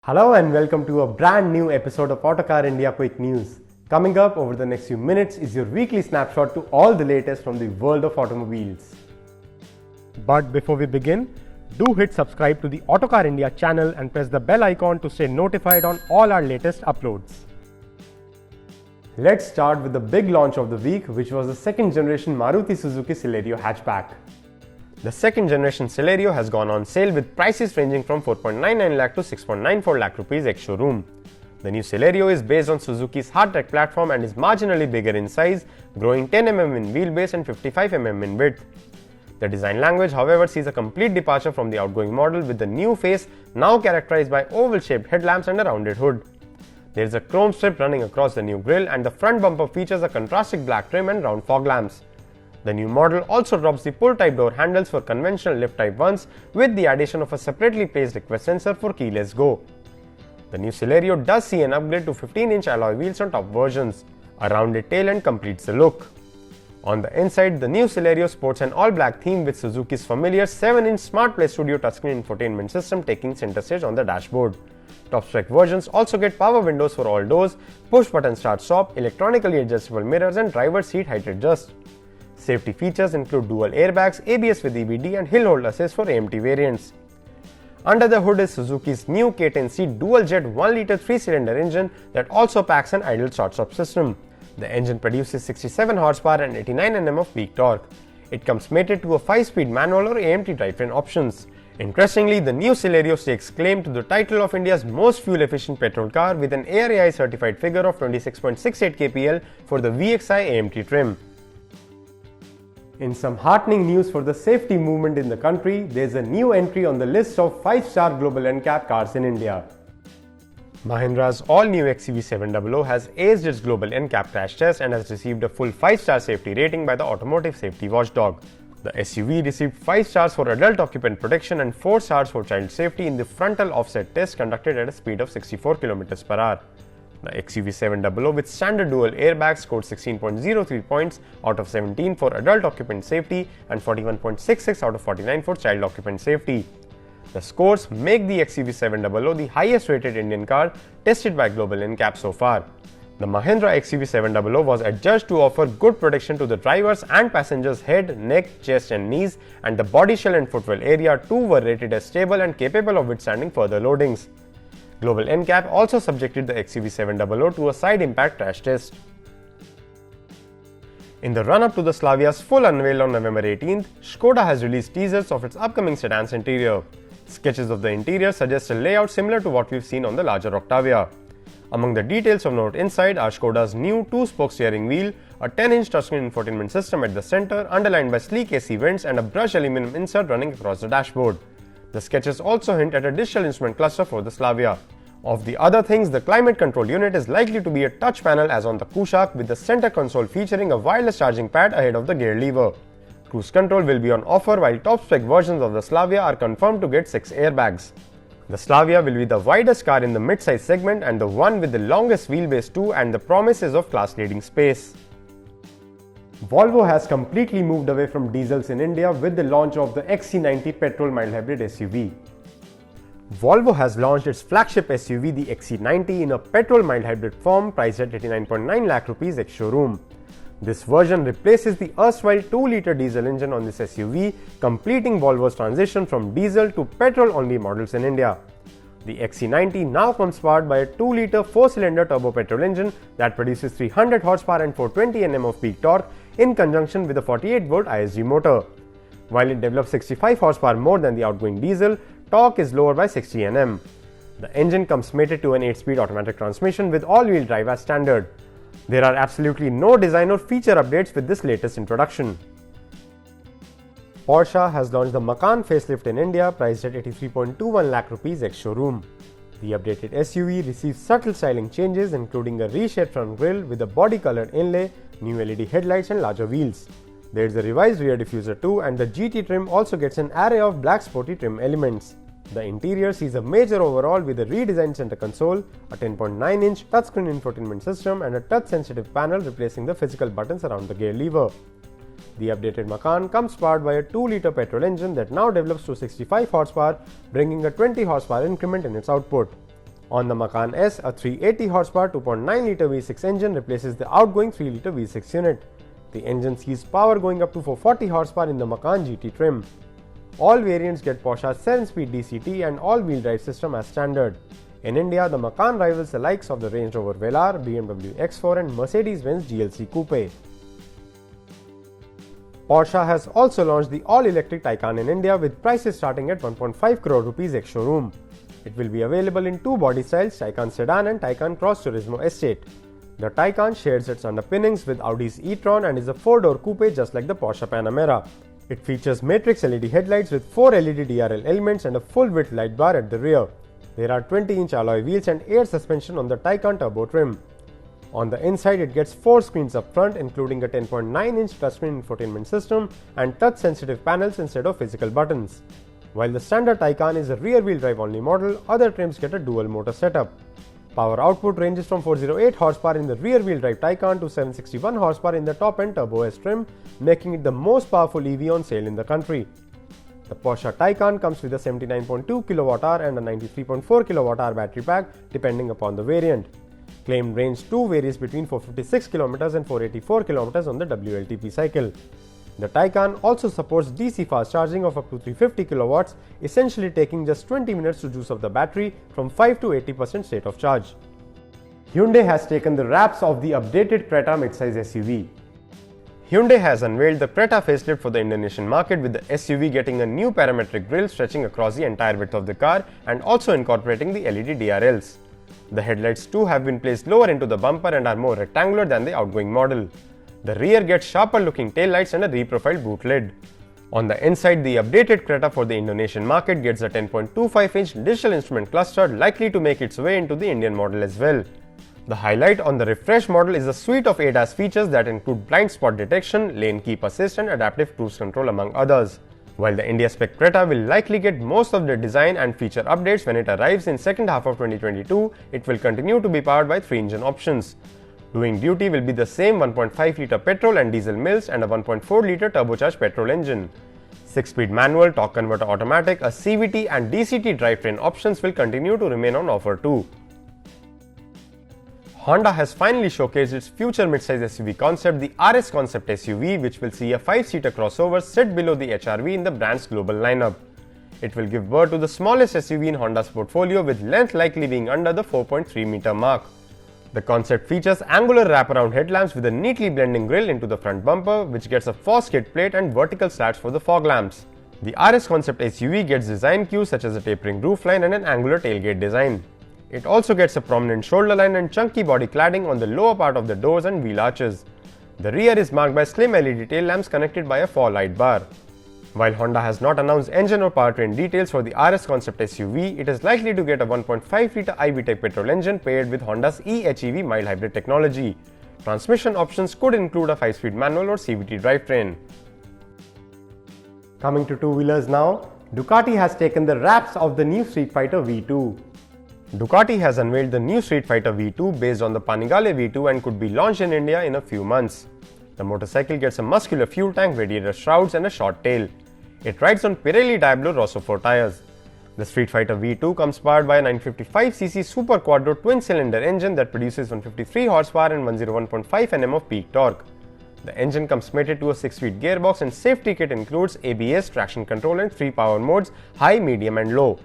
Hello and welcome to a brand new episode of Autocar India Quick News. Coming up over the next few minutes is your weekly snapshot to all the latest from the world of automobiles. But before we begin, do hit subscribe to the Autocar India channel and press the bell icon to stay notified on all our latest uploads. Let's start with the big launch of the week, which was the second generation Maruti Suzuki Celerio hatchback. The second generation Celerio has gone on sale with prices ranging from 4.99 lakh to 6.94 lakh rupees ex-showroom. The new Celerio is based on Suzuki's hardtech platform and is marginally bigger in size, growing 10 mm in wheelbase and 55 mm in width. The design language, however, sees a complete departure from the outgoing model, with the new face now characterized by oval-shaped headlamps and a rounded hood. There is a chrome strip running across the new grille, and the front bumper features a contrasting black trim and round fog lamps. The new model also drops the pull-type door handles for conventional lift-type ones, with the addition of a separately placed request sensor for keyless go. The new Celerio does see an upgrade to 15-inch alloy wheels on top versions. A rounded tail end completes the look. On the inside, the new Celerio sports an all-black theme with Suzuki's familiar 7-inch Smart Play Studio touchscreen infotainment system taking center stage on the dashboard. Top-spec versions also get power windows for all doors, push-button start-stop, electronically adjustable mirrors and driver's seat height adjust. Safety features include dual airbags, ABS with EBD and hill hold assist for AMT variants. Under the hood is Suzuki's new K10C dual-jet 1-litre 3-cylinder engine that also packs an idle start-stop system. The engine produces 67 horsepower and 89 Nm of peak torque. It comes mated to a 5-speed manual or AMT drivetrain options. Interestingly, the new Celerio stakes claim to the title of India's most fuel-efficient petrol car with an ARAI certified figure of 26.68 kpl for the VXI AMT trim. In some heartening news for the safety movement in the country, there's a new entry on the list of 5-star Global NCAP cars in India. Mahindra's all-new XUV700 has aced its Global NCAP crash test and has received a full 5-star safety rating by the automotive safety watchdog. The SUV received 5 stars for adult occupant protection and 4 stars for child safety in the frontal offset test conducted at a speed of 64 km/h. The XUV700 with standard dual airbags scored 16.03 points out of 17 for adult occupant safety and 41.66 out of 49 for child occupant safety. The scores make the XUV700 the highest rated Indian car tested by Global NCAP so far. The Mahindra XUV700 was adjudged to offer good protection to the driver's and passenger's head, neck, chest and knees, and the body shell and footwell area too were rated as stable and capable of withstanding further loadings. Global NCAP also subjected the XUV700 to a side impact crash test. In the run-up to the Slavia's full unveil on November 18th, Skoda has released teasers of its upcoming sedan's interior. Sketches of the interior suggest a layout similar to what we've seen on the larger Octavia. Among the details of note inside are Skoda's new 2-spoke steering wheel, a 10-inch touchscreen infotainment system at the center underlined by sleek AC vents and a brushed aluminum insert running across the dashboard. The sketches also hint at a digital instrument cluster for the Slavia. Of the other things, the climate control unit is likely to be a touch panel as on the Kushaq, with the center console featuring a wireless charging pad ahead of the gear lever. Cruise control will be on offer, while top-spec versions of the Slavia are confirmed to get 6 airbags. The Slavia will be the widest car in the mid-size segment and the one with the longest wheelbase too, and the promises of class-leading space. Volvo has completely moved away from diesels in India with the launch of the XC90 petrol mild hybrid SUV. Volvo has launched its flagship SUV, the XC90, in a petrol mild hybrid form priced at 89.9 lakh rupees ex-showroom. This version replaces the erstwhile 2-litre diesel engine on this SUV, completing Volvo's transition from diesel to petrol-only models in India. The XC90 now comes powered by a 2-litre 4-cylinder turbo petrol engine that produces 300 horsepower and 420 Nm of peak torque in conjunction with a 48-volt ISG motor. While it develops 65 horsepower more than the outgoing diesel, torque is lower by 60 Nm. The engine comes mated to an 8-speed automatic transmission with all-wheel drive as standard. There are absolutely no design or feature updates with this latest introduction. Porsche has launched the Macan facelift in India priced at 83.21 lakh rupees ex-showroom. The updated SUV receives subtle styling changes including a reshaped front grille with a body-colored inlay, new LED headlights and larger wheels. There is a revised rear diffuser too, and the GT trim also gets an array of black sporty trim elements. The interior sees a major overhaul with a redesigned center console, a 10.9-inch touchscreen infotainment system and a touch-sensitive panel replacing the physical buttons around the gear lever. The updated Macan comes powered by a 2-litre petrol engine that now develops to 65 horsepower, bringing a 20 horsepower increment in its output. On the Macan S, a 380 horsepower 2.9-litre V6 engine replaces the outgoing 3-litre V6 unit. The engine sees power going up to 440 horsepower in the Macan GT trim. All variants get Porsche's 7-speed DCT and all-wheel drive system as standard. In India, the Macan rivals the likes of the Range Rover Velar, BMW X4 and Mercedes-Benz GLC Coupe. Porsche has also launched the all-electric Taycan in India with prices starting at 1.5 crore rupees ex-showroom. It will be available in two body styles, Taycan Sedan and Taycan Cross Turismo Estate. The Taycan shares its underpinnings with Audi's e-tron and is a 4-door coupe just like the Porsche Panamera. It features matrix LED headlights with 4 LED DRL elements and a full-width light bar at the rear. There are 20-inch alloy wheels and air suspension on the Taycan turbo trim. On the inside, it gets 4 screens up front, including a 10.9-inch touchscreen infotainment system and touch-sensitive panels instead of physical buttons. While the standard Taycan is a rear-wheel drive only model, other trims get a dual motor setup. Power output ranges from 408 horsepower in the rear-wheel drive Taycan to 761 horsepower in the top-end Turbo S trim, making it the most powerful EV on sale in the country. The Porsche Taycan comes with a 79.2 kWh and a 93.4 kWh battery pack depending upon the variant. Claimed range 2 varies between 456 km and 484 km on the WLTP cycle. The Taycan also supports DC fast charging of up to 350 kW, essentially taking just 20 minutes to juice up the battery from 5 to 80% state of charge. Hyundai has taken the wraps of the updated Creta midsize SUV. Hyundai has unveiled the Creta facelift for the Indonesian market, with the SUV getting a new parametric grille stretching across the entire width of the car and also incorporating the LED DRLs. The headlights too have been placed lower into the bumper and are more rectangular than the outgoing model. The rear gets sharper looking taillights and a reprofiled boot lid. On the inside, the updated Creta for the Indonesian market gets a 10.25-inch digital instrument cluster, likely to make its way into the Indian model as well. The highlight on the refreshed model is a suite of ADAS features that include blind spot detection, lane keep assist and adaptive cruise control among others. While the India spec Creta will likely get most of the design and feature updates when it arrives in second half of 2022, it will continue to be powered by 3 engine options. Doing duty will be the same 1.5-litre petrol and diesel mills and a 1.4-litre turbocharged petrol engine. 6-speed manual, torque converter automatic, a CVT and DCT drivetrain options will continue to remain on offer too. Honda has finally showcased its future midsize SUV concept, the RS Concept SUV, which will see a 5-seater crossover set below the HR-V in the brand's global lineup. It will give birth to the smallest SUV in Honda's portfolio, with length likely being under the 4.3-meter mark. The concept features angular wraparound headlamps with a neatly blending grille into the front bumper, which gets a forged skid plate and vertical slats for the fog lamps. The RS Concept SUV gets design cues such as a tapering roofline and an angular tailgate design. It also gets a prominent shoulder line and chunky body cladding on the lower part of the doors and wheel arches. The rear is marked by slim LED tail lamps connected by a fog light bar. While Honda has not announced engine or powertrain details for the RS Concept SUV, it is likely to get a 1.5-litre iVTEC petrol engine paired with Honda's eHEV mild hybrid technology. Transmission options could include a 5-speed manual or CVT drivetrain. Coming to two-wheelers now, Ducati has taken the wraps of the new Streetfighter V2. Ducati has unveiled the new Streetfighter V2 based on the Panigale V2 and could be launched in India in a few months. The motorcycle gets a muscular fuel tank, radiator shrouds and a short tail. It rides on Pirelli Diablo Rosso 4 tires. The Streetfighter V2 comes powered by a 955cc Super Quattro twin-cylinder engine that produces 153 horsepower and 101.5 Nm of peak torque. The engine comes mated to a 6-speed gearbox and safety kit includes ABS, traction control and 3 power modes, high, medium and low.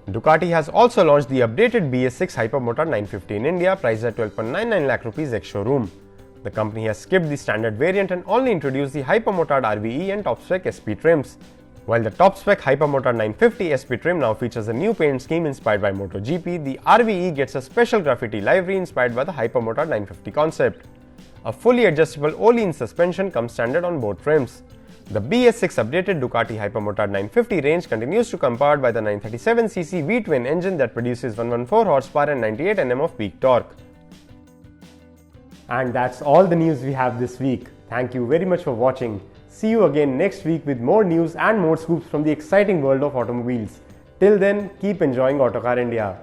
Ducati has also launched the updated BS6 Hypermotard 950 in India, priced at 12.99 lakh rupees ex-showroom. The company has skipped the standard variant and only introduced the Hypermotard RVE and top-spec SP trims. While the top-spec Hypermotard 950 SP trim now features a new paint scheme inspired by MotoGP, the RVE gets a special graffiti livery inspired by the Hypermotard 950 concept. A fully adjustable Öhlins suspension comes standard on both trims. The BS6 updated Ducati Hypermotard 950 range continues to come powered by the 937cc V twin engine that produces 114 horsepower and 98 Nm of peak torque. And that's all the news we have this week. Thank you very much for watching. See you again next week with more news and more scoops from the exciting world of automobiles. Till then, keep enjoying Autocar India.